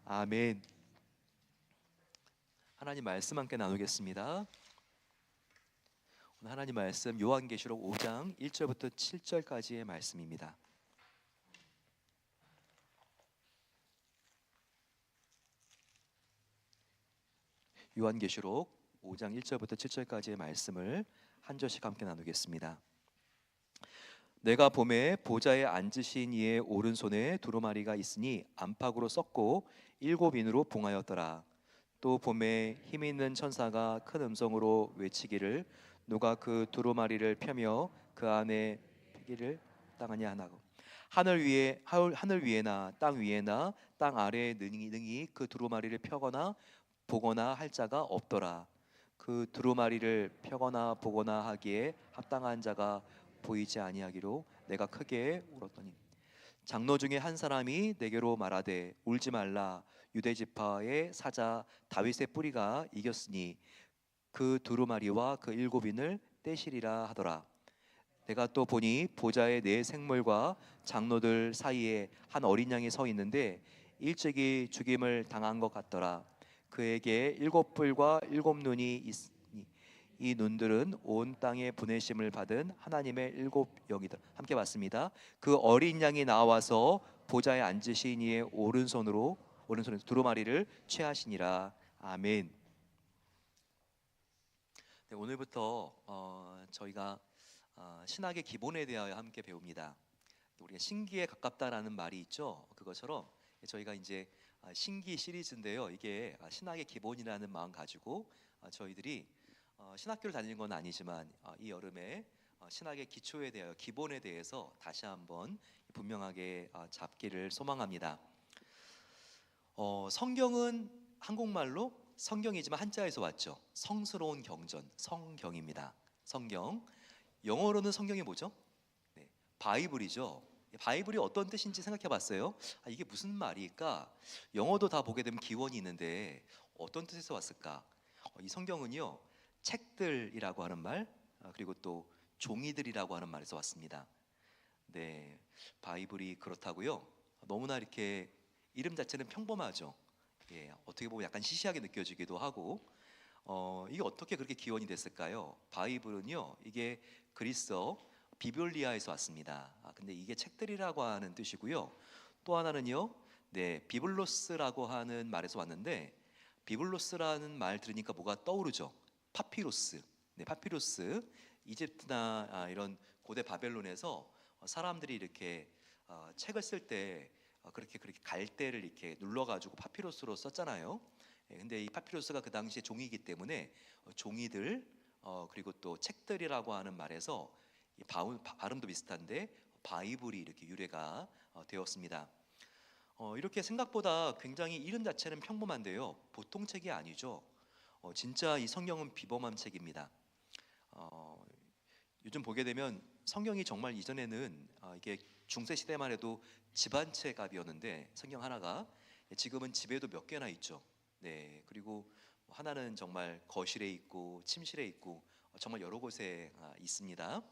아멘. 하나님 말씀 함께 나누겠습니다. 오늘 하나님 말씀 요한계시록 5장 1절부터 7절까지의 말씀입니다. 요한계시록 5장 1절부터 7절까지의 말씀을 한 절씩 함께 나누겠습니다. 내가 보매 보좌에 앉으신 이의 오른손에 두루마리가 있으니 안팎으로 썩고 7인으로 봉하였더라. 또 보매 힘 있는 천사가 큰 음성으로 외치기를 누가 그 두루마리를 펴며 그 안에 피기를 땅하냐 하나고 하늘 위에나 땅 위에나 땅 아래에 능히 그 두루마리를 펴거나 보거나 할 자가 없더라. 그 두루마리를 펴거나 보거나 하기에 합당한 자가 보이지 아니하기로 내가 크게 울었더니 장로 중에 한 사람이 내게로 말하되 울지 말라. 유대 지파의 사자 다윗의 뿌리가 이겼으니 그 두루마리와 그 7인을 떼시리라 하더라. 내가 또 보니 보좌의 네 생물과 장로들 사이에 한 어린 양이 서 있는데 일찍이 죽임을 당한 것 같더라. 그에게 7뿔과 7눈이 있으니 이 눈들은 온 땅에 보내심을 받은 하나님의 7영이다. 함께 봤습니다. 그 어린 양이 나와서 보좌에 앉으신 이의 오른손에서 두루마리를 취하시니라. 아멘. 네, 오늘부터 저희가 신학의 기본에 대하여 함께 배웁니다. 우리가 신기에 가깝다라는 말이 있죠. 그것처럼 저희가 이제 신기 시리즈인데요. 이게 신학의 기본이라는 마음 가지고 저희들이 신학교를 다니는 건 아니지만 이 여름에 신학의 기초에 대하여 기본에 대해서 다시 한번 분명하게 잡기를 소망합니다. 성경은 한국말로 성경이지만 한자에서 왔죠. 성스러운 경전, 성경입니다. 성경. 영어로는 성경이 뭐죠? 네, 바이블이죠. 바이블이 어떤 뜻인지 생각해 봤어요? 이게 무슨 말일까? 영어도 다 보게 되면 기원이 있는데 어떤 뜻에서 왔을까? 이 성경은요, 책들이라고 하는 말, 그리고 또 종이들이라고 하는 말에서 왔습니다. 네, 바이블이 그렇다고요. 너무나 이렇게 이름 자체는 평범하죠. 예, 어떻게 보면 약간 시시하게 느껴지기도 하고, 이게 어떻게 그렇게 기원이 됐을까요? 바이블은요, 이게 그리스어 비블리아에서 왔습니다. 근데 이게 책들이라고 하는 뜻이고요. 또 하나는요, 네, 비블로스라고 하는 말에서 왔는데, 비블로스라는 말 들으니까 뭐가 떠오르죠? 파피루스. 네, 파피루스. 이집트나 이런 고대 바벨론에서 사람들이 이렇게 책을 쓸 때 그렇게 갈대를 이렇게 눌러가지고 파피루스로 썼잖아요. 근데 이 파피루스가 그 당시에 종이기 때문에 종이들 그리고 또 책들이라고 하는 말에서 이 발음도 비슷한데 바이블이 이렇게 유래가 되었습니다. 이렇게 생각보다 굉장히 이름 자체는 평범한데요, 보통 책이 아니죠. 진짜 이 성경은 비범한 책입니다. 요즘 보게 되면 성경이 정말 이전에는 이게 중세 시대만 해도 집안책 값이었는데 성경 하나가 지금은 집에도 몇 개나 있죠. 네, 그리고 하나는 정말 거실에 있고 침실에 있고 정말 여러 곳에 있습니다.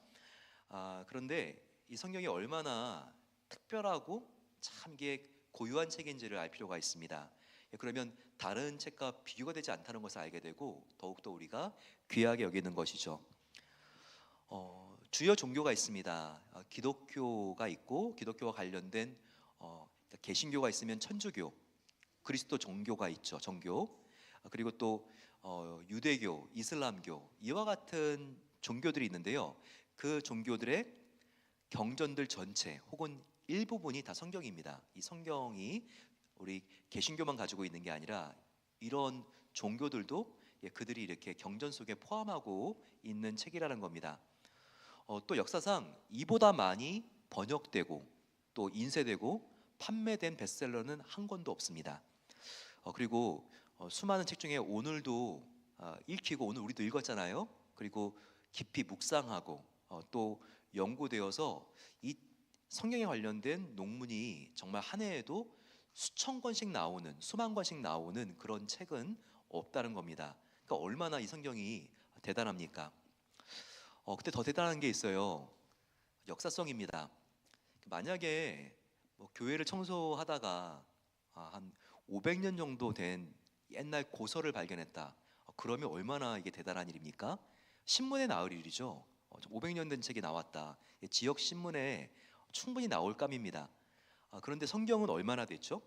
그런데 이 성경이 얼마나 특별하고 참 이게 고유한 책인지를 알 필요가 있습니다. 그러면 다른 책과 비교가 되지 않다는 것을 알게 되고 더욱더 우리가 귀하게 여기는 것이죠. 주요 종교가 있습니다. 기독교가 있고 기독교와 관련된 개신교가 있으면 천주교, 그리스도 종교가 있죠. 정교. 그리고 또 유대교, 이슬람교 이와 같은 종교들이 있는데요. 그 종교들의 경전들 전체 혹은 일부분이 다 성경입니다. 이 성경이 우리 개신교만 가지고 있는 게 아니라 이런 종교들도 그들이 이렇게 경전 속에 포함하고 있는 책이라는 겁니다. 또 역사상 이보다 많이 번역되고 또 인쇄되고 판매된 베스트셀러는 한 권도 없습니다. 그리고 수많은 책 중에 오늘도 읽히고 오늘 우리도 읽었잖아요. 그리고 깊이 묵상하고 또 연구되어서 이 성경에 관련된 논문이 정말 한 해에도 수천 권씩 나오는, 수만 권씩 나오는 그런 책은 없다는 겁니다. 그러니까 얼마나 이 성경이 대단합니까? 근데 더 대단한 게 있어요. 역사성입니다. 만약에 뭐 교회를 청소하다가 한 500년 정도 된 옛날 고서를 발견했다. 그러면 얼마나 이게 대단한 일입니까? 신문에 나올 일이죠. 500년 된 책이 나왔다. 지역 신문에 충분히 나올 감입니다. 그런데 성경은 얼마나 됐죠?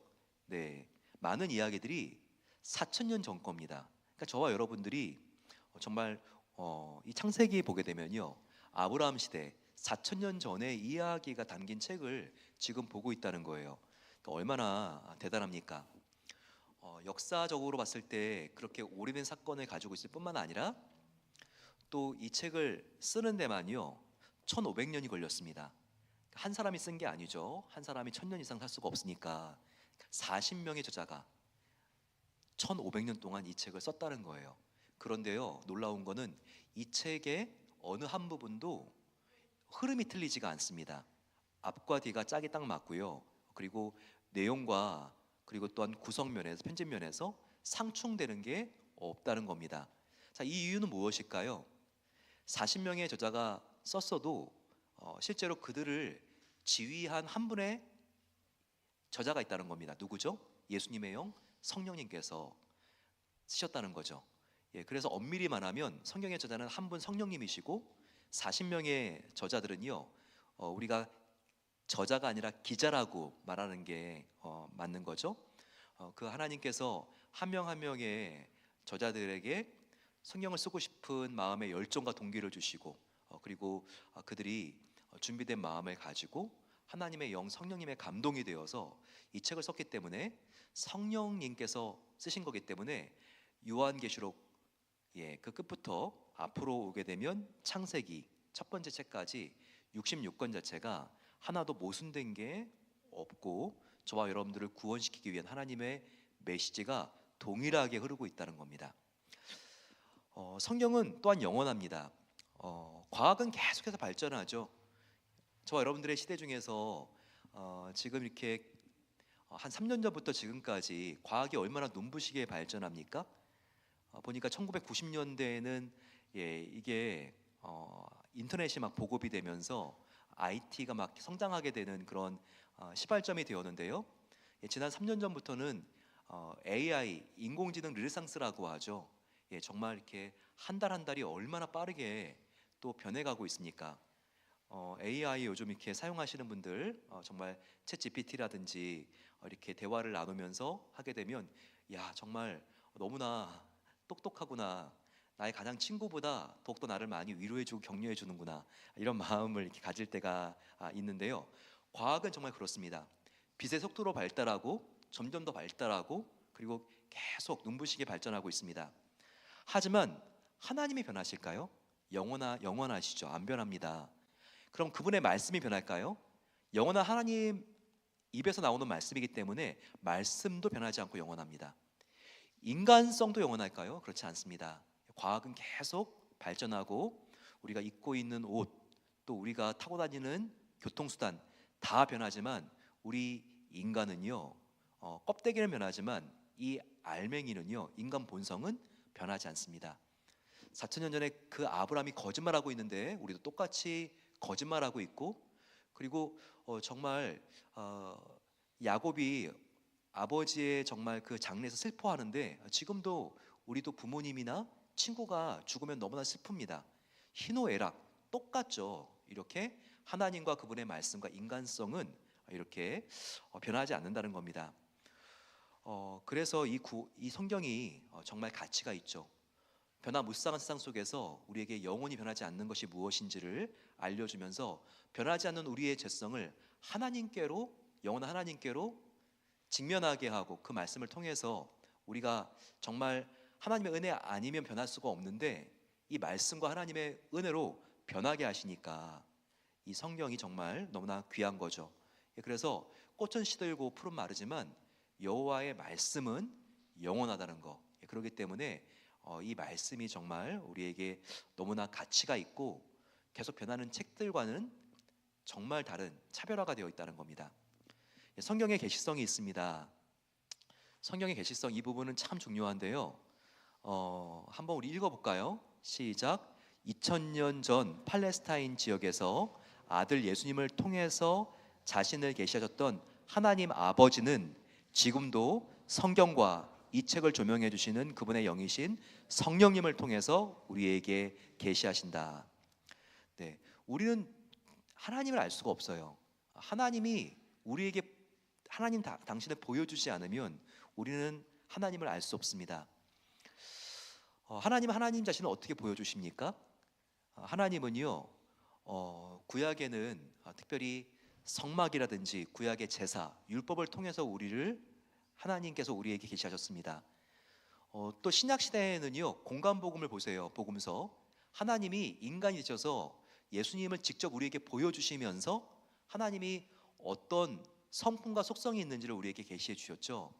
네, 많은 이야기들이 4,000년 전 겁니다. 그러니까 저와 여러분들이 정말 이 창세기 보게 되면요, 아브라함 시대 4,000년 전의 이야기가 담긴 책을 지금 보고 있다는 거예요. 그러니까 얼마나 대단합니까? 역사적으로 봤을 때 그렇게 오래된 사건을 가지고 있을 뿐만 아니라 또 이 책을 쓰는 데만요 1,500년이 걸렸습니다. 한 사람이 쓴 게 아니죠. 한 사람이 1,000년 이상 살 수가 없으니까 40명의 저자가 1,500년 동안 이 책을 썼다는 거예요. 그런데요, 놀라운 거는 이 책의 어느 한 부분도 흐름이 틀리지가 않습니다. 앞과 뒤가 짝이 딱 맞고요. 그리고 내용과 그리고 또한 구성면에서 편집면에서 상충되는 게 없다는 겁니다. 자, 이 이유는 무엇일까요? 40명의 저자가 썼어도 실제로 그들을 지휘한 한 분의 저자가 있다는 겁니다. 누구죠? 예수님의 영 성령님께서 쓰셨다는 거죠. 그래서 엄밀히 말하면 성경의 저자는 한 분 성령님이시고 40명의 저자들은요, 우리가 저자가 아니라 기자라고 말하는 게 맞는 거죠. 그 하나님께서 한 명 한 명의 저자들에게 성경을 쓰고 싶은 마음의 열정과 동기를 주시고 그리고 그들이 준비된 마음을 가지고 하나님의 영 성령님의 감동이 되어서 이 책을 썼기 때문에 성령님께서 쓰신 거기 때문에 요한계시록 그 끝부터 앞으로 오게 되면 창세기 첫 번째 책까지 66권 자체가 하나도 모순된 게 없고 저와 여러분들을 구원시키기 위한 하나님의 메시지가 동일하게 흐르고 있다는 겁니다. 성경은 또한 영원합니다. 과학은 계속해서 발전하죠. 저와 여러분들의 시대 중에서 지금 이렇게 한 3년 전부터 지금까지 과학이 얼마나 눈부시게 발전합니까? 보니까 1990년대에는 이게 인터넷이 막 보급이 되면서 IT가 막 성장하게 되는 그런 시발점이 되었는데요. 지난 3년 전부터는 AI 인공지능 르네상스라고 하죠. 정말 이렇게 한 달 한 달이 얼마나 빠르게 또 변해가고 있습니까? AI 요즘 이렇게 사용하시는 분들 정말 챗 GPT라든지 이렇게 대화를 나누면서 하게 되면 야 정말 너무나 똑똑하구나, 나의 가장 친구보다 더욱더 나를 많이 위로해주고 격려해주는구나, 이런 마음을 이렇게 가질 때가 있는데요. 과학은 정말 그렇습니다. 빛의 속도로 발달하고 점점 더 발달하고 그리고 계속 눈부시게 발전하고 있습니다. 하지만 하나님이 변하실까요? 영원하시죠. 안 변합니다. 그럼 그분의 말씀이 변할까요? 영원한 하나님 입에서 나오는 말씀이기 때문에 말씀도 변하지 않고 영원합니다. 인간성도 영원할까요? 그렇지 않습니다. 과학은 계속 발전하고 우리가 입고 있는 옷, 또 우리가 타고 다니는 교통수단 다 변하지만 우리 인간은요, 껍데기는 변하지만 이 알맹이는요, 인간 본성은 변하지 않습니다. 4,000년 전에 그 아브라함이 거짓말하고 있는데 우리도 똑같이 거짓말하고 있고, 그리고 정말 야곱이 아버지의 정말 그 장례에서 슬퍼하는데 지금도 우리도 부모님이나 친구가 죽으면 너무나 슬픕니다. 희노애락 똑같죠. 이렇게 하나님과 그분의 말씀과 인간성은 이렇게 변하지 않는다는 겁니다. 그래서 이 성경이 정말 가치가 있죠. 변화무쌍한 세상 속에서 우리에게 영원히 변하지 않는 것이 무엇인지를 알려주면서 변하지 않는 우리의 죄성을 하나님께로, 영원한 하나님께로 직면하게 하고 그 말씀을 통해서 우리가 정말 하나님의 은혜 아니면 변할 수가 없는데 이 말씀과 하나님의 은혜로 변하게 하시니까 이 성경이 정말 너무나 귀한 거죠. 그래서 꽃은 시들고 풀은 마르지만 여호와의 말씀은 영원하다는 거. 그렇기 때문에 이 말씀이 정말 우리에게 너무나 가치가 있고 계속 변하는 책들과는 정말 다른 차별화가 되어 있다는 겁니다. 성경의 계시성이 있습니다. 성경의 계시성 이 부분은 참 중요한데요. 한번 우리 읽어볼까요? 시작. 2000년 전 팔레스타인 지역에서 아들 예수님을 통해서 자신을 계시하셨던 하나님 아버지는 지금도 성경과 이 책을 조명해 주시는 그분의 영이신 성령님을 통해서 우리에게 계시하신다. 네, 우리는 하나님을 알 수가 없어요. 하나님이 우리에게 당신을 보여주지 않으면 우리는 하나님을 알 수 없습니다. 하나님 자신을 어떻게 보여주십니까? 하나님은요, 구약에는 특별히 성막이라든지 구약의 제사, 율법을 통해서 하나님께서 우리에게 계시하셨습니다. 또 신약 시대에는요, 공간 복음을 보세요. 복음서. 하나님이 인간이 되셔서 예수님을 직접 우리에게 보여주시면서 하나님이 어떤 성품과 속성이 있는지를 우리에게 계시해 주셨죠.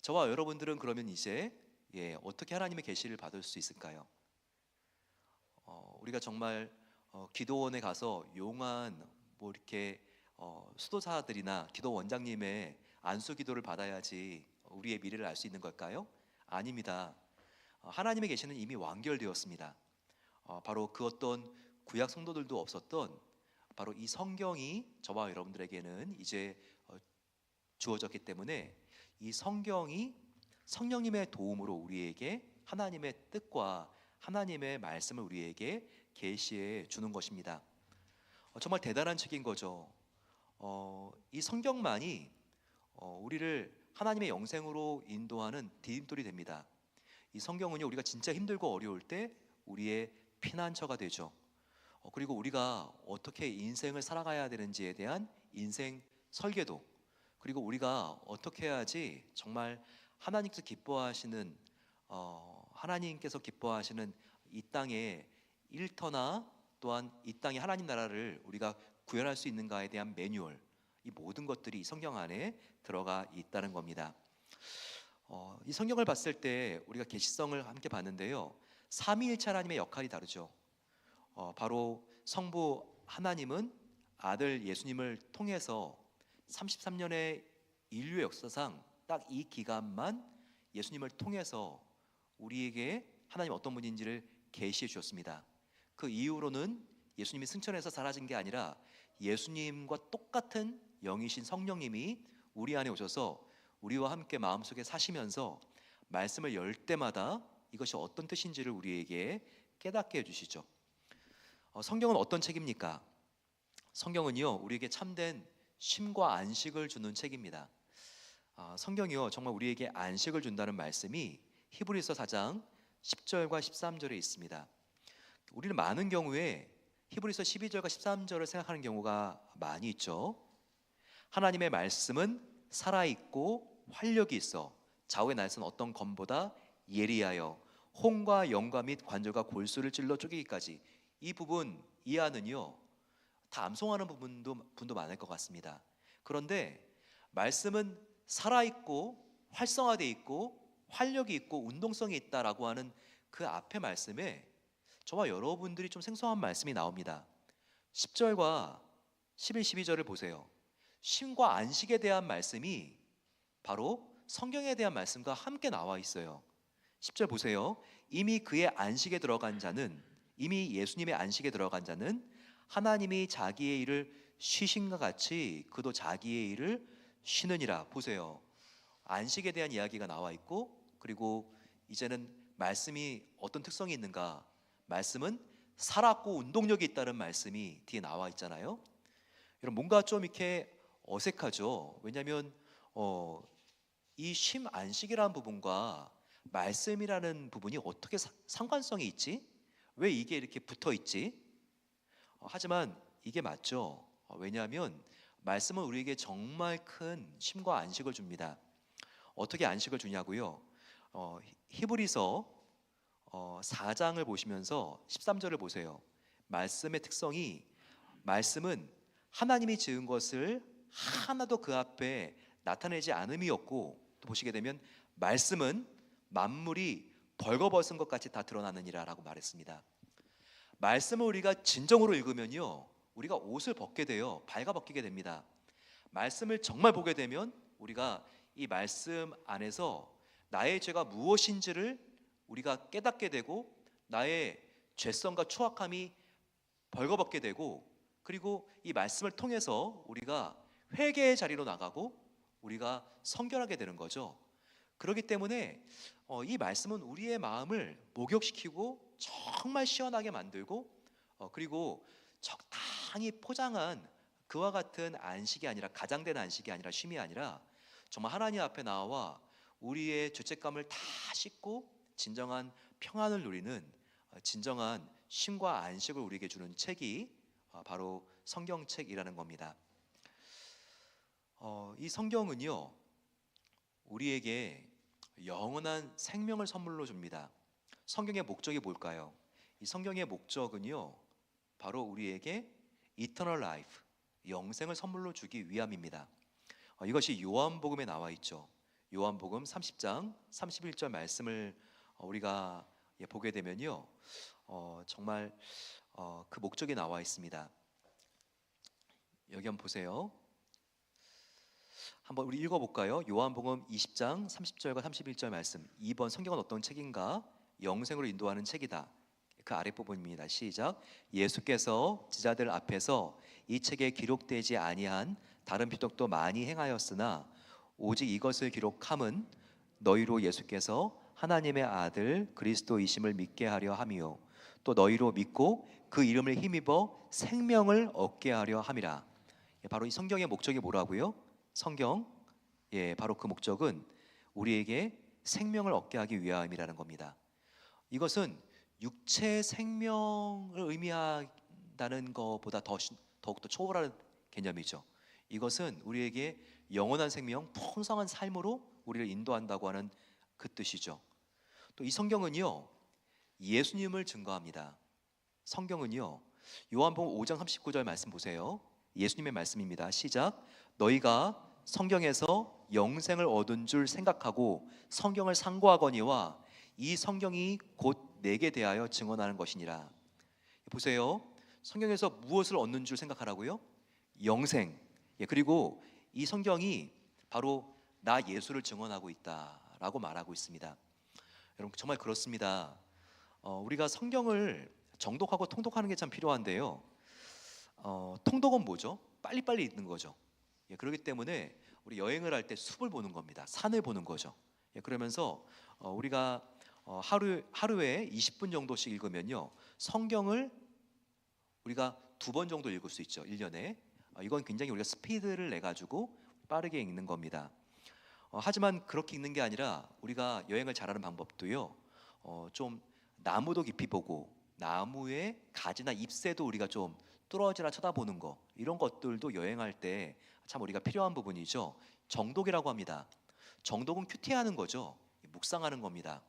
저와 여러분들은 그러면 이제 어떻게 하나님의 계시를 받을 수 있을까요? 우리가 정말 기도원에 가서 용한 이렇게 수도사들이나 기도 원장님의 안수 기도를 받아야지 우리의 미래를 알 수 있는 걸까요? 아닙니다. 하나님의 계시는 이미 완결되었습니다. 바로 그 어떤 구약 성도들도 없었던 바로 이 성경이 저와 여러분들에게는 이제 주어졌기 때문에 이 성경이 성령님의 도움으로 우리에게 하나님의 뜻과 하나님의 말씀을 우리에게 계시해 주는 것입니다. 정말 대단한 책인 거죠. 이 성경만이 우리를 하나님의 영생으로 인도하는 디딤돌이 됩니다. 이 성경은요, 우리가 진짜 힘들고 어려울 때 우리의 피난처가 되죠. 그리고 우리가 어떻게 인생을 살아가야 되는지에 대한 인생 설계도, 그리고 우리가 어떻게 해야지 정말 하나님께서 기뻐하시는 이 땅의 일터나 또한 이 땅의 하나님 나라를 우리가 구현할 수 있는가에 대한 매뉴얼, 이 모든 것들이 이 성경 안에 들어가 있다는 겁니다. 이 성경을 봤을 때 우리가 계시성을 함께 봤는데요, 삼위일체 하나님의 역할이 다르죠. 바로 성부 하나님은 아들 예수님을 통해서 33년의 인류의 역사상 딱 이 기간만 예수님을 통해서 우리에게 하나님 어떤 분인지를 계시해 주셨습니다. 그 이후로는 예수님이 승천해서 사라진 게 아니라 예수님과 똑같은 영이신 성령님이 우리 안에 오셔서 우리와 함께 마음속에 사시면서 말씀을 열 때마다 이것이 어떤 뜻인지를 우리에게 깨닫게 해주시죠. 성경은 어떤 책입니까? 성경은요, 우리에게 참된 쉼과 안식을 주는 책입니다. 성경이요, 정말 우리에게 안식을 준다는 말씀이 히브리서 4장 10절과 13절에 있습니다. 우리는 많은 경우에 히브리서 12절과 13절을 생각하는 경우가 많이 있죠. 하나님의 말씀은 살아있고 활력이 있어 좌우의 날선 어떤 검보다 예리하여 홍과 영과 및 관절과 골수를 찔러 쪼개기까지. 이 부분 이하는요, 다 암송하는 분도 많을 것 같습니다. 그런데 말씀은 살아있고 활성화되어 있고 활력이 있고 운동성이 있다라고 하는 그 앞에 말씀에 저와 여러분들이 좀 생소한 말씀이 나옵니다. 10절과 11, 12절을 보세요. 쉼과 안식에 대한 말씀이 바로 성경에 대한 말씀과 함께 나와 있어요. 10절 보세요. 이미 예수님의 안식에 들어간 자는 하나님이 자기의 일을 쉬신과 같이 그도 자기의 일을 쉬느니라. 보세요. 안식에 대한 이야기가 나와 있고, 그리고 이제는 말씀이 어떤 특성이 있는가? 말씀은 살았고 운동력이 있다는 말씀이 뒤에 나와 있잖아요. 여러분, 뭔가 좀 이렇게 어색하죠. 왜냐하면 이 쉼 안식이라는 부분과 말씀이라는 부분이 어떻게 상관성이 있지? 왜 이게 이렇게 붙어 있지? 하지만 이게 맞죠. 왜냐하면 말씀은 우리에게 정말 큰 쉼과 안식을 줍니다. 어떻게 안식을 주냐고요? 히브리서 4장을 보시면서 13절을 보세요. 말씀의 특성이, 말씀은 하나님이 지은 것을 하나도 그 앞에 나타내지 않음이었고, 또 보시게 되면 말씀은 만물이 벌거벗은 것 같이 다 드러나느니라 라고 말했습니다. 말씀을 우리가 진정으로 읽으면요, 우리가 옷을 벗게 돼요. 발가벗기게 됩니다. 말씀을 정말 보게 되면 우리가 이 말씀 안에서 나의 죄가 무엇인지를 우리가 깨닫게 되고, 나의 죄성과 추악함이 벌거벗게 되고, 그리고 이 말씀을 통해서 우리가 회개의 자리로 나가고 우리가 성결하게 되는 거죠. 그렇기 때문에 이 말씀은 우리의 마음을 목욕시키고 정말 시원하게 만들고 그리고 적당히 포장한 그와 같은 안식이 아니라, 가장된 안식이 아니라, 쉼이 아니라 정말 하나님 앞에 나와 우리의 죄책감을 다 씻고 진정한 평안을 누리는 진정한 쉼과 안식을 우리에게 주는 책이 바로 성경책이라는 겁니다. 이 성경은요, 우리에게 영원한 생명을 선물로 줍니다. 성경의 목적이 뭘까요? 이 성경의 목적은요, 바로 우리에게 eternal life, 영생을 선물로 주기 위함입니다. 이것이 요한복음에 나와 있죠. 요한복음 30장 31절 말씀을 우리가 보게 되면요, 정말 그 목적이 나와 있습니다. 여기 한번 보세요. 한번 우리 읽어볼까요? 요한복음 20장 30절과 31절 말씀. 이번 성경은 어떤 책인가? 영생으로 인도하는 책이다. 그 아래 부분입니다. 시작. 예수께서 제자들 앞에서 이 책에 기록되지 아니한 다른 표적도 많이 행하였으나 오직 이것을 기록함은 너희로 예수께서 하나님의 아들 그리스도이심을 믿게 하려 함이요 또 너희로 믿고 그 이름을 힘입어 생명을 얻게 하려 함이라. 바로 이 성경의 목적이 뭐라고요? 성경, 바로 그 목적은 우리에게 생명을 얻게 하기 위함이라는 겁니다. 이것은 육체의 생명을 의미한다는 것보다 더욱더 초월한 개념이죠. 이것은 우리에게 영원한 생명, 풍성한 삶으로 우리를 인도한다고 하는 그 뜻이죠. 또 이 성경은요, 예수님을 증거합니다. 성경은요, 요한복음 5장 39절 말씀 보세요. 예수님의 말씀입니다. 시작. 너희가 성경에서 영생을 얻은 줄 생각하고 성경을 상고하거니와 이 성경이 곧 내게 대하여 증언하는 것이니라. 보세요. 성경에서 무엇을 얻는 줄 생각하라고요? 영생. 그리고 이 성경이 바로 나 예수를 증언하고 있다라고 말하고 있습니다. 여러분 정말 그렇습니다. 우리가 성경을 정독하고 통독하는 게 참 필요한데요. 통독은 뭐죠? 빨리빨리 읽는 거죠. 그렇기 때문에 우리 여행을 할 때 숲을 보는 겁니다. 산을 보는 거죠. 그러면서 우리가 하루에 20분 정도씩 읽으면요, 성경을 우리가 2번 정도 읽을 수 있죠. 1년에. 이건 굉장히 우리가 스피드를 내 가지고 빠르게 읽는 겁니다. 하지만 그렇게 읽는 게 아니라 우리가 여행을 잘하는 방법도요, 좀 나무도 깊이 보고 나무의 가지나 잎새도 우리가 좀 뚫어지나 쳐다보는 거, 이런 것들도 여행할 때 참 우리가 필요한 부분이죠. 정독이라고 합니다. 정독은 큐티하는 거죠. 묵상하는 겁니다.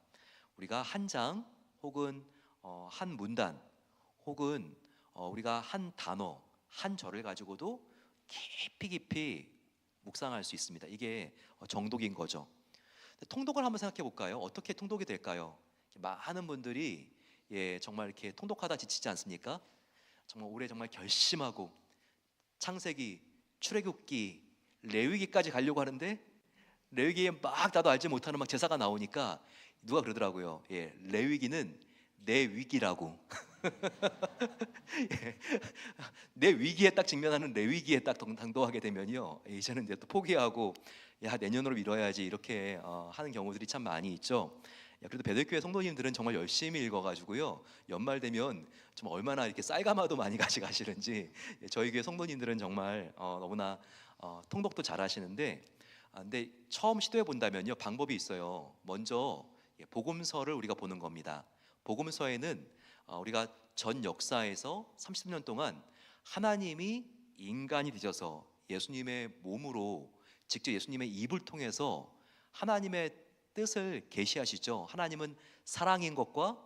우리가 한 장 혹은 한 문단 혹은 우리가 한 단어, 한 절을 가지고도 깊이 묵상할 수 있습니다. 이게 정독인 거죠. 통독을 한번 생각해 볼까요? 어떻게 통독이 될까요? 많은 분들이 정말 이렇게 통독하다 지치지 않습니까? 정말 올해 정말 결심하고 창세기, 출애굽기, 레위기까지 가려고 하는데 레위기에 막 나도 알지 못하는 막 제사가 나오니까 누가 그러더라고요. 레위기는 내 위기라고. 내 위기에 딱 직면하는 레위기에 딱 당도하게 되면요, 이제는 이제 또 포기하고 내년으로 미뤄야지 이렇게 하는 경우들이 참 많이 있죠. 그래도 베들교회 성도님들은 정말 열심히 읽어가지고요, 연말 되면 좀 얼마나 이렇게 쌀가마도 많이 가져가시는지 저희 교회 성도님들은 정말 너무나 통독도 잘하시는데, 근데 처음 시도해 본다면요, 방법이 있어요. 먼저 복음서를 우리가 보는 겁니다. 복음서에는 우리가 전 역사에서 30년 동안 하나님이 인간이 되셔서 예수님의 몸으로 직접 예수님의 입을 통해서 하나님의 뜻을 계시하시죠. 하나님은 사랑인 것과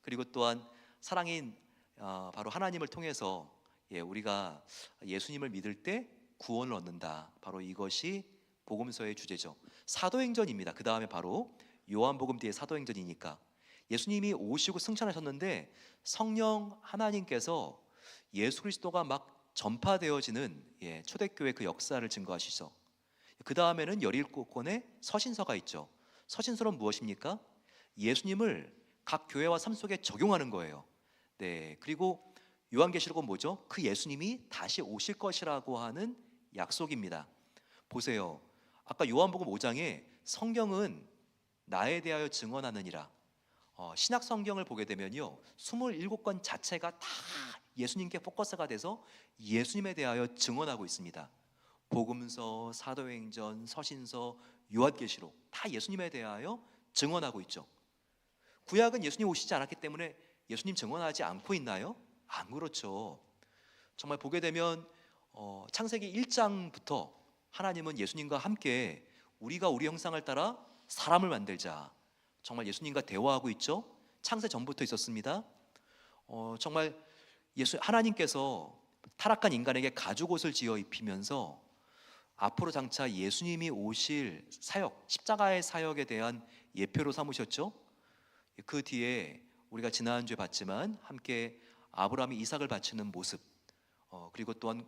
그리고 또한 사랑인 바로 하나님을 통해서 우리가 예수님을 믿을 때 구원을 얻는다. 바로 이것이 복음서의 주제죠. 사도행전입니다. 그 다음에 바로 요한복음 뒤에 사도행전이니까 예수님이 오시고 승천하셨는데 성령 하나님께서 예수 그리스도가 막 전파되어지는 초대교회 그 역사를 증거하시죠. 그 다음에는 17권의 서신서가 있죠. 서신서는 무엇입니까? 예수님을 각 교회와 삶 속에 적용하는 거예요. 그리고 요한계시록은 뭐죠? 그 예수님이 다시 오실 것이라고 하는 약속입니다. 보세요. 아까 요한복음 5장에 성경은 나에 대하여 증언하느니라. 신약 성경을 보게 되면요, 27권 자체가 다 예수님께 포커스가 돼서 예수님에 대하여 증언하고 있습니다. 복음서, 사도행전, 서신서, 요한계시록 다 예수님에 대하여 증언하고 있죠. 구약은 예수님 오시지 않았기 때문에 예수님 증언하지 않고 있나요? 안 그렇죠. 정말 보게 되면 창세기 1장부터 하나님은 예수님과 함께 우리가 우리 형상을 따라 사람을 만들자, 정말 예수님과 대화하고 있죠. 창세 전부터 있었습니다. 정말 하나님께서 타락한 인간에게 가죽옷을 지어 입히면서 앞으로 장차 예수님이 오실 사역, 십자가의 사역에 대한 예표로 삼으셨죠. 그 뒤에 우리가 지난주에 봤지만 함께 아브라함이 이삭을 바치는 모습, 그리고 또한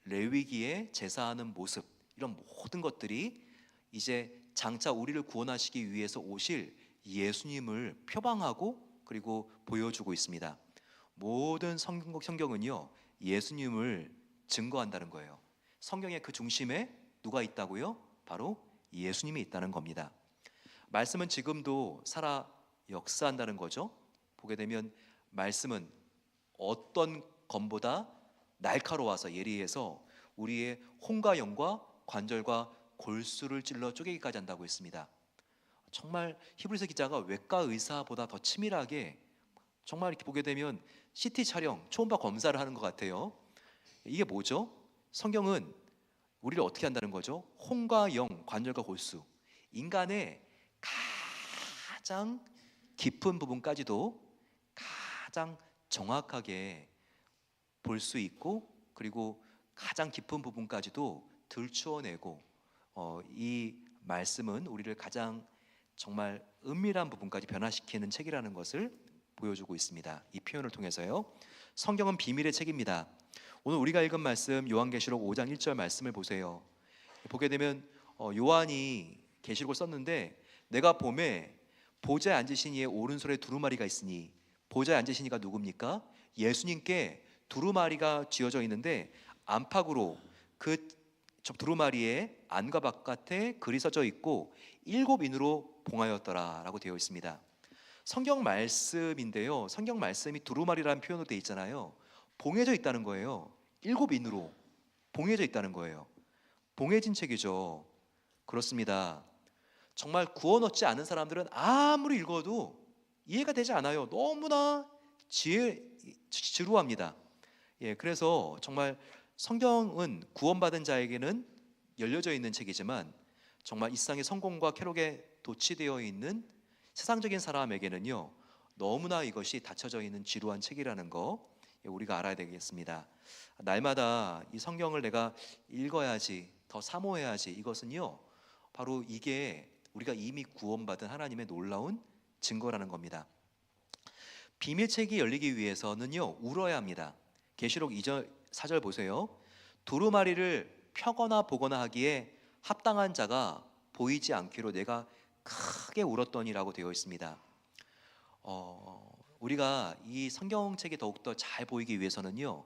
레위기에 제사하는 모습, 이런 모든 것들이 이제 장차 우리를 구원하시기 위해서 오실 예수님을 표방하고 그리고 보여주고 있습니다. 모든 성경은요, 예수님을 증거한다는 거예요. 성경의 그 중심에 누가 있다고요? 바로 예수님이 있다는 겁니다. 말씀은 지금도 살아 역사한다는 거죠. 보게 되면 말씀은 어떤 검보다 날카로워서 예리해서 우리의 혼과 영과 관절과 골수를 찔러 쪼개기까지 한다고 했습니다. 정말 히브리서 기자가 외과 의사보다 더 치밀하게, 정말 이렇게 보게 되면 CT 촬영, 초음파 검사를 하는 것 같아요. 이게 뭐죠? 성경은 우리를 어떻게 한다는 거죠? 혼과 영, 관절과 골수, 인간의 가장 깊은 부분까지도 가장 정확하게 볼 수 있고, 그리고 가장 깊은 부분까지도 들추어내고, 이 말씀은 우리를 가장 정말 은밀한 부분까지 변화시키는 책이라는 것을 보여주고 있습니다. 이 표현을 통해서요. 성경은 비밀의 책입니다. 오늘 우리가 읽은 말씀 요한계시록 5장 1절 말씀을 보세요. 보게 되면 요한이 계시록을 썼는데, 내가 봄에 보좌에 앉으신 이의 오른손에 두루마리가 있으니, 보좌에 앉으신 이가 누굽니까? 예수님께 두루마리가 쥐어져 있는데 안팎으로 그 두루마리의 안과 바깥에 글이 써져 있고 7인으로 봉하였더라 라고 되어 있습니다. 성경 말씀인데요, 성경 말씀이 두루마리라는 표현으로 되어 있잖아요. 봉해져 있다는 거예요. 7인으로 봉해져 있다는 거예요. 봉해진 책이죠. 그렇습니다. 정말 구원 얻지 않은 사람들은 아무리 읽어도 이해가 되지 않아요. 너무나 지루합니다. 그래서 정말 성경은 구원받은 자에게는 열려져 있는 책이지만, 정말 이 세상의 성공과 쾌락에 도취되어 있는 세상적인 사람에게는요, 너무나 이것이 닫혀져 있는 지루한 책이라는 거 우리가 알아야 되겠습니다. 날마다 이 성경을 내가 읽어야지, 더 사모해야지, 이것은요, 바로 이게 우리가 이미 구원받은 하나님의 놀라운 증거라는 겁니다. 비밀책이 열리기 위해서는요, 울어야 합니다. 계시록 2절 4절 보세요. 두루마리를 펴거나 보거나 하기에 합당한 자가 보이지 않기로 내가 크게 울었더니라고 되어 있습니다. 우리가 이 성경책이 더욱더 잘 보이기 위해서는요,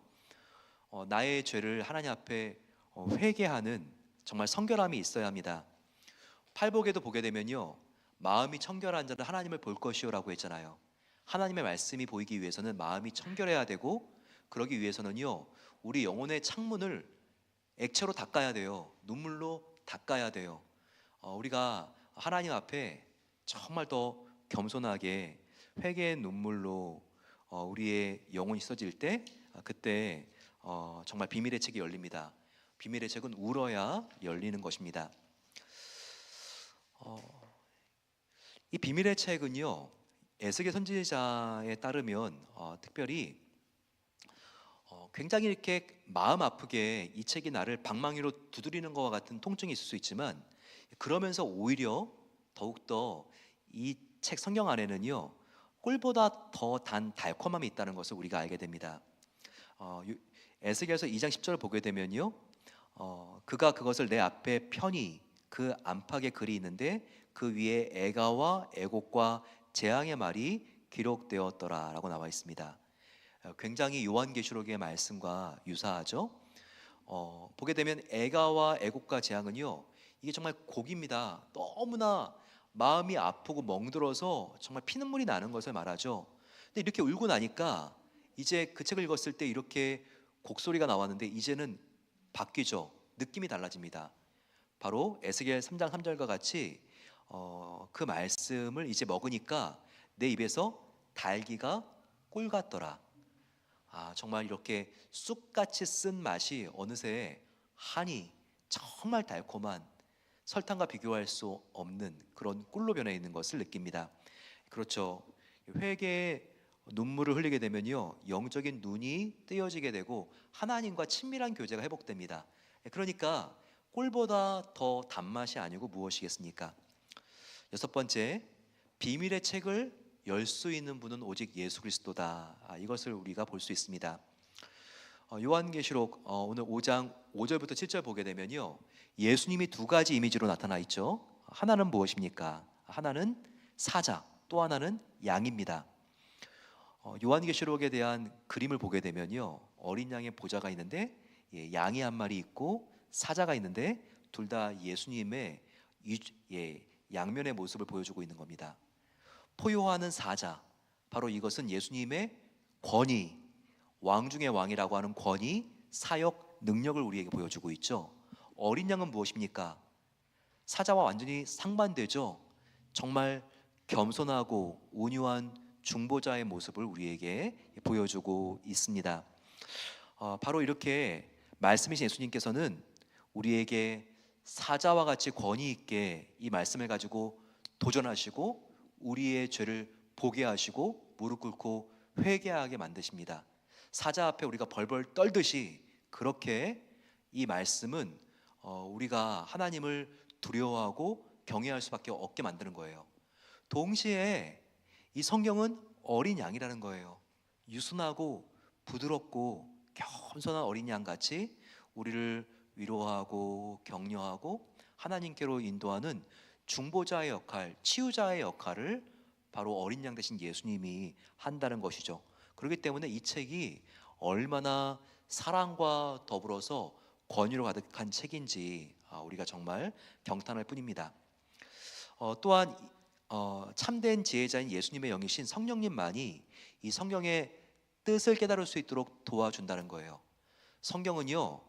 나의 죄를 하나님 앞에 회개하는 정말 성결함이 있어야 합니다. 팔복에도 보게 되면요, 마음이 청결한 자는 하나님을 볼 것이요라고 했잖아요. 하나님의 말씀이 보이기 위해서는 마음이 청결해야 되고, 그러기 위해서는요, 우리 영혼의 창문을 액체로 닦아야 돼요. 눈물로 닦아야 돼요. 우리가 하나님 앞에 정말 더 겸손하게 회개의 눈물로 우리의 영혼이 씻어질 때, 그때 정말 비밀의 책이 열립니다. 비밀의 책은 울어야 열리는 것입니다. 이 비밀의 책은요, 에스겔 선지자에 따르면 특별히 굉장히 이렇게 마음 아프게 이 책이 나를 방망이로 두드리는 것과 같은 통증이 있을 수 있지만, 그러면서 오히려 더욱더 이 책 성경 안에는요, 꿀보다 더 단 달콤함이 있다는 것을 우리가 알게 됩니다. 에스겔서 2장 10절을 보게 되면요, 그가 그것을 내 앞에 펴니 그 안팎에 글이 있는데 그 위에 애가와 애곡과 재앙의 말이 기록되었더라 라고 나와 있습니다. 굉장히 요한계시록의 말씀과 유사하죠. 보게 되면 애가와 애곡과 재앙은요, 이게 정말 곡입니다. 너무나 마음이 아프고 멍들어서 정말 피눈물이 나는 것을 말하죠. 근데 이렇게 울고 나니까 이제 그 책을 읽었을 때 이렇게 곡소리가 나왔는데 이제는 바뀌죠. 느낌이 달라집니다. 바로 에스겔 3장 3절과 같이 그 말씀을 이제 먹으니까 내 입에서 달기가 꿀 같더라. 정말 이렇게 쑥같이 쓴 맛이 어느새 한이 정말 달콤한 설탕과 비교할 수 없는 그런 꿀로 변해 있는 것을 느낍니다. 그렇죠. 회개에 눈물을 흘리게 되면요, 영적인 눈이 뜨여지게 되고 하나님과 친밀한 교제가 회복됩니다. 그러니까 꿀보다 더 단맛이 아니고 무엇이겠습니까? 여섯 번째, 비밀의 책을 열 수 있는 분은 오직 예수 그리스도다. 이것을 우리가 볼 수 있습니다. 요한계시록 오늘 5장 5절부터 7절 보게 되면요, 예수님이 두 가지 이미지로 나타나 있죠. 하나는 무엇입니까? 하나는 사자, 또 하나는 양입니다. 요한계시록에 대한 그림을 보게 되면요, 어린 양의 보좌가 있는데 양이 한 마리 있고 사자가 있는데 둘 다 예수님의 양면의 모습을 보여주고 있는 겁니다. 포효하는 사자, 바로 이것은 예수님의 권위, 왕 중의 왕이라고 하는 권위, 사역, 능력을 우리에게 보여주고 있죠. 어린 양은 무엇입니까? 사자와 완전히 상반되죠. 정말 겸손하고 온유한 중보자의 모습을 우리에게 보여주고 있습니다. 바로 이렇게 말씀이신 예수님께서는 우리에게 사자와 같이 권위 있게 이 말씀을 가지고 도전하시고 우리의 죄를 보게 하시고 무릎 꿇고 회개하게 만드십니다. 사자 앞에 우리가 벌벌 떨듯이 그렇게 이 말씀은 우리가 하나님을 두려워하고 경외할 수밖에 없게 만드는 거예요. 동시에 이 성경은 어린 양이라는 거예요. 유순하고 부드럽고 겸손한 어린 양같이 우리를 위로하고 격려하고 하나님께로 인도하는 중보자의 역할, 치유자의 역할을 바로 어린 양 대신 예수님이 한다는 것이죠. 그렇기 때문에 이 책이 얼마나 사랑과 더불어서 권위로 가득한 책인지 우리가 정말 경탄할 뿐입니다. 또한 참된 지혜자인 예수님의 영이신 성령님만이 이 성경의 뜻을 깨달을 수 있도록 도와준다는 거예요. 성경은요,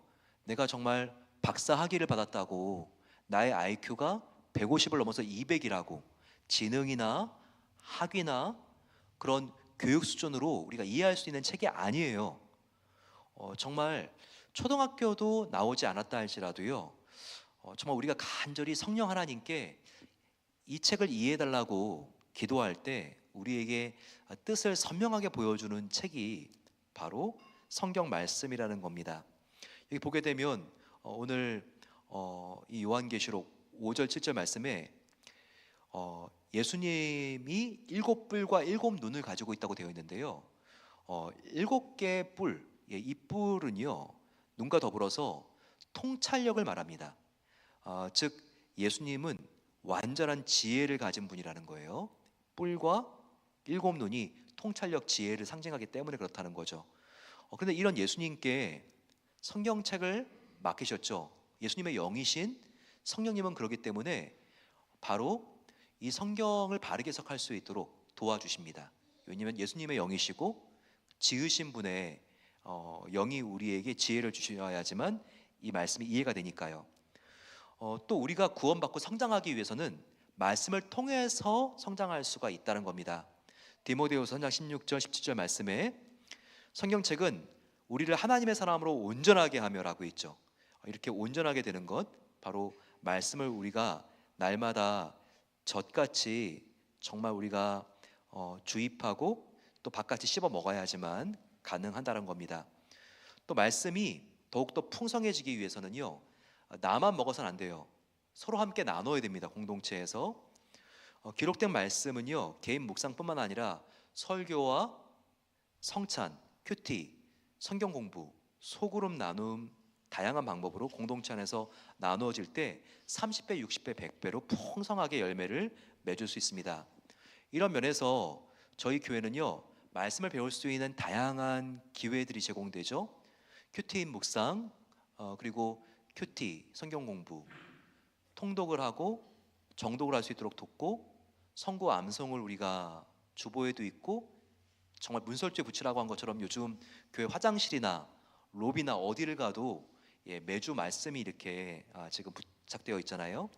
내가 정말 박사 학위를 받았다고 나의 IQ가 150을 넘어서 200이라고 지능이나 학위나 그런 교육 수준으로 우리가 이해할 수 있는 책이 아니에요. 정말 초등학교도 나오지 않았다 할지라도요, 정말 우리가 간절히 성령 하나님께 이 책을 이해해달라고 기도할 때 우리에게 뜻을 선명하게 보여주는 책이 바로 성경 말씀이라는 겁니다. 여기 보게 되면 오늘 이 요한계시록 5절 7절 말씀에 예수님이 7뿔과 7눈을 가지고 있다고 되어 있는데요, 7개의 뿔, 이 뿔은요 눈과 더불어서 통찰력을 말합니다. 즉 예수님은 완전한 지혜를 가진 분이라는 거예요. 뿔과 7눈이 통찰력, 지혜를 상징하기 때문에 그렇다는 거죠. 그런데 이런 예수님께 성경책을 맡기셨죠. 예수님의 영이신 성령님은 그렇기 때문에 바로 이 성경을 바르게 해석할 수 있도록 도와주십니다. 왜냐하면 예수님의 영이시고 지으신 분의 영이 우리에게 지혜를 주셔야지만 이 말씀이 이해가 되니까요. 또 우리가 구원받고 성장하기 위해서는 말씀을 통해서 성장할 수가 있다는 겁니다. 디모데후서 3장 16절 17절 말씀에 성경책은 우리를 하나님의 사람으로 온전하게 하며라고 있죠. 이렇게 온전하게 되는 것, 바로 말씀을 우리가 날마다 젖같이 정말 우리가 주입하고 또 밥같이 씹어 먹어야지만 가능하다는 겁니다. 또 말씀이 더욱더 풍성해지기 위해서는요, 나만 먹어서는 안 돼요. 서로 함께 나눠야 됩니다. 공동체에서. 기록된 말씀은요, 개인 묵상뿐만 아니라 설교와 성찬, 큐티, 성경 공부, 소그룹 나눔, 다양한 방법으로 공동체 안에서 나누어질 때 30배, 60배, 100배로 풍성하게 열매를 맺을 수 있습니다. 이런 면에서 저희 교회는요, 말씀을 배울 수 있는 다양한 기회들이 제공되죠. 큐티인 묵상, 그리고 큐티, 성경 공부, 통독을 하고 정독을 할 수 있도록 돕고 성구 암송을 우리가 주보에도 있고 정말 문설주에 붙이라고 한 것처럼 요즘 교회 화장실이나 로비나 어디를 가도 매주 말씀이 이렇게 지금 부착되어 있잖아요.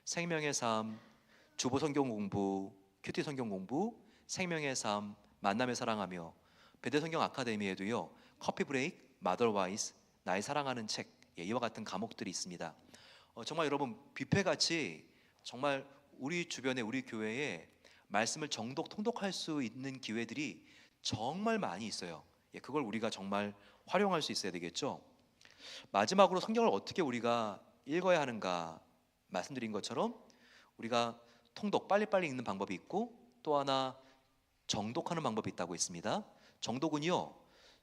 생명의 삶, 주보 성경 공부, 큐티 성경 공부, 생명의 삶, 만남에 사랑하며 베드 성경 아카데미에도요. 커피 브레이크, 마더와이스, 나의 사랑하는 책 이와 같은 과목들이 있습니다. 정말 여러분 뷔페 같이 정말 우리 주변에 우리 교회에 말씀을 정독 통독할 수 있는 기회들이 정말 많이 있어요. 그걸 우리가 정말 활용할 수 있어야 되겠죠. 마지막으로 성경을 어떻게 우리가 읽어야 하는가 말씀드린 것처럼 우리가 통독 빨리빨리 읽는 방법이 있고 또 하나 정독하는 방법이 있다고 했습니다. 정독은요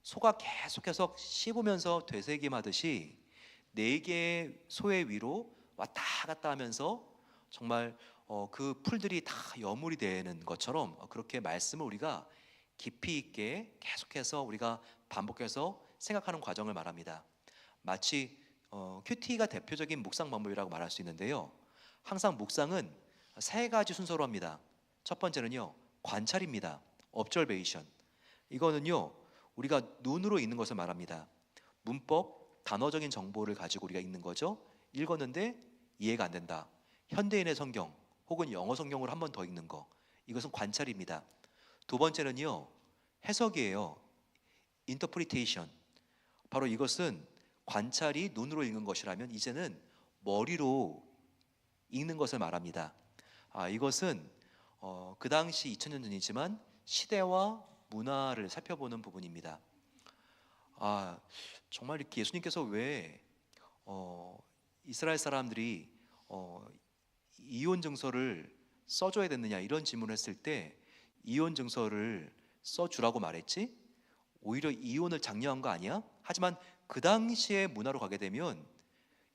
소가 계속해서 씹으면서 되새김하듯이 4개의 소의 위로 왔다 갔다 하면서 정말 그 풀들이 다 여물이 되는 것처럼 그렇게 말씀을 우리가 깊이 있게 계속해서 우리가 반복해서 생각하는 과정을 말합니다. 마치 큐티가 대표적인 묵상 방법이라고 말할 수 있는데요. 항상 묵상은 3가지 순서로 합니다. 첫 번째는요 관찰입니다. observation. 이거는요 우리가 눈으로 읽는 것을 말합니다. 문법, 단어적인 정보를 가지고 우리가 읽는 거죠. 읽었는데 이해가 안 된다. 현대인의 성경 혹은 영어 성경으로 한 번 더 읽는 거. 이것은 관찰입니다. 두 번째는요 해석이에요. interpretation. 바로 이것은 관찰이 눈으로 읽는 것이라면 이제는 머리로 읽는 것을 말합니다. 이것은 그 당시 2000년 전이지만 시대와 문화를 살펴보는 부분입니다. 정말 이렇게 예수님께서 왜 이스라엘 사람들이 이혼 증서를 써줘야 됐느냐 이런 질문을 했을 때 이혼 증서를 써주라고 말했지 오히려 이혼을 장려한 거 아니야? 하지만 그 당시의 문화로 가게 되면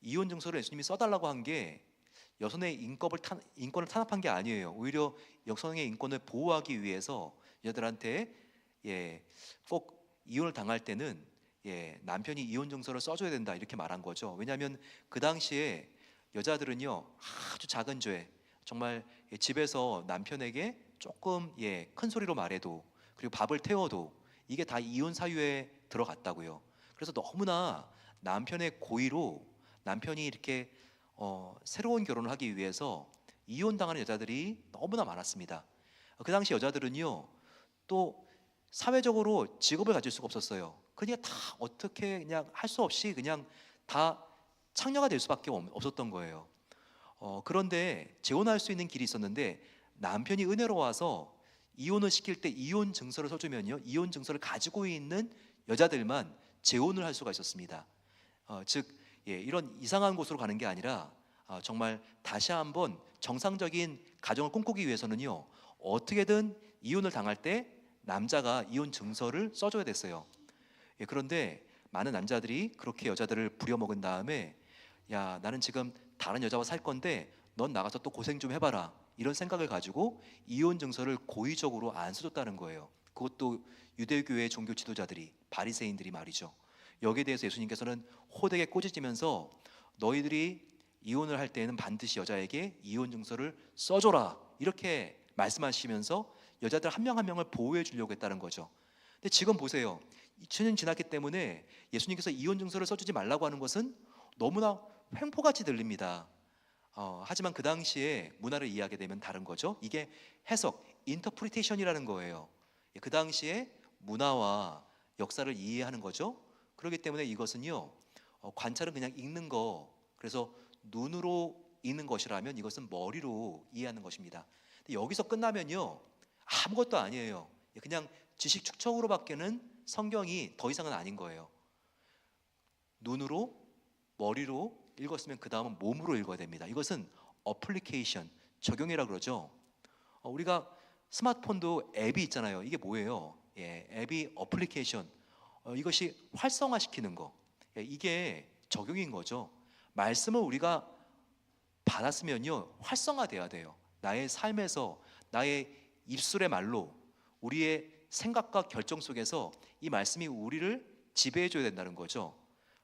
이혼 증서를 예수님이 써달라고 한 게 여성의 인권을 탄압한 게 아니에요. 오히려 여성의 인권을 보호하기 위해서 여자들한테 꼭 이혼을 당할 때는 남편이 이혼 증서를 써줘야 된다 이렇게 말한 거죠. 왜냐하면 그 당시에 여자들은요 아주 작은 죄 정말 집에서 남편에게 조금 큰 소리로 말해도 그리고 밥을 태워도 이게 다 이혼 사유에 들어갔다고요. 그래서 너무나 남편의 고의로 남편이 이렇게 새로운 결혼을 하기 위해서 이혼당하는 여자들이 너무나 많았습니다. 그 당시 여자들은요 또 사회적으로 직업을 가질 수가 없었어요. 그냥 다 어떻게 그냥 할 수 없이 그냥 다 창녀가 될 수밖에 없었던 거예요. 그런데 재혼할 수 있는 길이 있었는데 남편이 은혜로워서 이혼을 시킬 때 이혼 증서를 써주면요 이혼 증서를 가지고 있는 여자들만 재혼을 할 수가 있었습니다. 즉 이런 이상한 곳으로 가는 게 아니라 정말 다시 한번 정상적인 가정을 꿈꾸기 위해서는요 어떻게든 이혼을 당할 때 남자가 이혼 증서를 써줘야 됐어요. 그런데 많은 남자들이 그렇게 여자들을 부려먹은 다음에 야 나는 지금 다른 여자와 살 건데 넌 나가서 또 고생 좀 해봐라 이런 생각을 가지고 이혼 증서를 고의적으로 안 써줬다는 거예요. 그것도 유대교의 종교 지도자들이 바리새인들이 말이죠. 여기에 대해서 예수님께서는 호되게 꼬집으면서 너희들이 이혼을 할 때에는 반드시 여자에게 이혼 증서를 써줘라 이렇게 말씀하시면서 여자들 한 명 한 명을 보호해 주려고 했다는 거죠. 근데 지금 보세요. 2000년 지났기 때문에 예수님께서 이혼 증서를 써주지 말라고 하는 것은 너무나 횡포같이 들립니다. 하지만 그 당시에 문화를 이해하게 되면 다른 거죠. 이게 해석, 인터프리테이션이라는 거예요. 그 당시에 문화와 역사를 이해하는 거죠. 그렇기 때문에 이것은요 관찰은 그냥 읽는 거 그래서 눈으로 읽는 것이라면 이것은 머리로 이해하는 것입니다. 근데 여기서 끝나면요 아무것도 아니에요. 그냥 지식 축적으로밖에는 성경이 더 이상은 아닌 거예요. 눈으로 머리로 읽었으면 그 다음은 몸으로 읽어야 됩니다. 이것은 어플리케이션 적용이라 그러죠. 우리가 스마트폰도 앱이 있잖아요. 이게 뭐예요? 앱이 어플리케이션 이것이 활성화시키는 거 이게 적용인 거죠. 말씀을 우리가 받았으면요 활성화돼야 돼요. 나의 삶에서 나의 입술의 말로 우리의 생각과 결정 속에서 이 말씀이 우리를 지배해 줘야 된다는 거죠.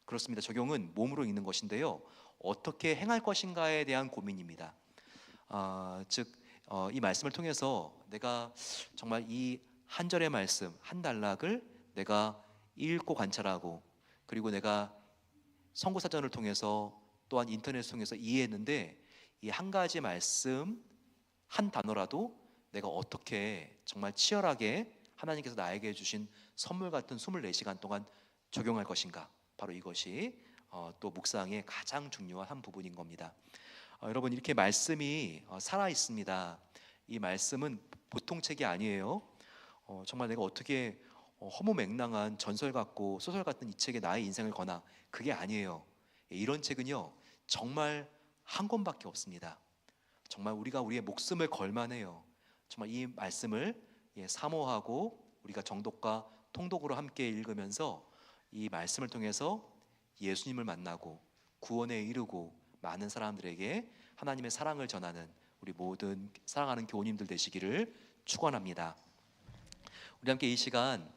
그렇습니다. 적용은 몸으로 읽는 것인데요. 어떻게 행할 것인가에 대한 고민입니다. 즉, 이 말씀을 통해서 내가 정말 이 한 절의 말씀, 한 단락을 내가 읽고 관찰하고, 그리고 내가 선구사전을 통해서 또한 인터넷을 통해서 이해했는데, 이 한 가지 말씀 한 단어라도 내가 어떻게 정말 치열하게 하나님께서 나에게 주신 선물 같은 24시간 동안 적용할 것인가, 바로 이것이 또 묵상의 가장 중요한 한 부분인 겁니다. 여러분, 이렇게 말씀이 살아 있습니다. 이 말씀은 보통 책이 아니에요. 정말 내가 어떻게 허무맹랑한 전설 같고 소설 같은 이 책에 나의 인생을 거나, 그게 아니에요. 이런 책은요, 정말 한 권밖에 없습니다. 정말 우리가 우리의 목숨을 걸만해요. 정말 이 말씀을 사모하고 우리가 정독과 통독으로 함께 읽으면서 이 말씀을 통해서 예수님을 만나고 구원에 이르고 많은 사람들에게 하나님의 사랑을 전하는 우리 모든 사랑하는 교우님들 되시기를 축원합니다. 우리 함께 이 시간